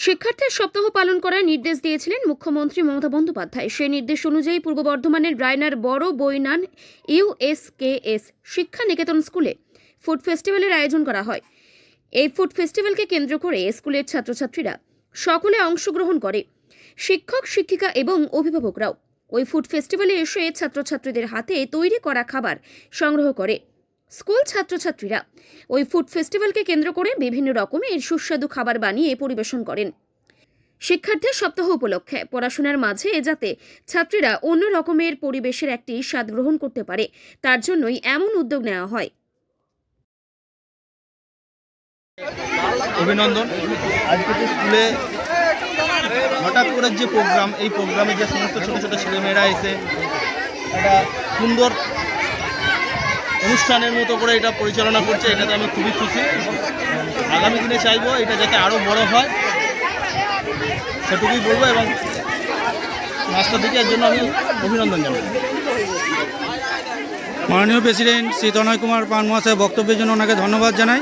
শিক্ষার্থীর সপ্তাহ পালন করার নির্দেশ দিয়েছিলেন মুখ্যমন্ত্রী মমতা বন্দ্যোপাধ্যায়। সেই নির্দেশ অনুযায়ী পূর্ব বর্ধমানের রায়নার বড় বৈনান ইউএসকেএস শিক্ষা নিকেতন স্কুলে ফুড ফেস্টিভ্যালের আয়োজন করা হয়। এই ফুড ফেস্টিভ্যালকে কেন্দ্র করে স্কুলের ছাত্রছাত্রীরা সকলে অংশগ্রহণ করে। শিক্ষক শিক্ষিকা এবং অভিভাবকরাও ওই ফুড ফেস্টিভ্যালে এসে ছাত্রছাত্রীদের হাতে তৈরি করা খাবার সংগ্রহ করে। স্কুল ছাত্রছাত্রীরা ওই ফুড ফেস্টিভ্যালকে কেন্দ্র করে বিভিন্ন রকমের সুস্বাদু খাবার বানিয়ে পরিবেশন করেন। শিক্ষার্থীর সপ্তাহ উপলক্ষে পড়াশোনার মাঝে যাতে ছাত্রীরা অন্য রকমের পরিবেশের একটি স্বাদ গ্রহণ করতে পারে, তার জন্যই এমন উদ্যোগ নেওয়া হয়। অভিনন্দন। আজকে তো স্কুলে হঠাৎ করে যে প্রোগ্রাম, এই প্রোগ্রামে যে সমস্ত ছোটো ছোটো ছেলেমেয়েরা এসে একটা সুন্দর অনুষ্ঠানের মতো করে এটা পরিচালনা করছে, এটাতে আমি খুবই খুশি। আগামী দিনে চাইবো এটা যাতে আরও বড় হয়, সেটুকুই বলবো। এবং মাস্টার দিকে এর জন্য আমি অভিনন্দন জানাই। মাননীয় প্রেসিডেন্ট শ্রী তনয় কুমার পান মহাশয় বক্তব্যের জন্য ওনাকে ধন্যবাদ জানাই।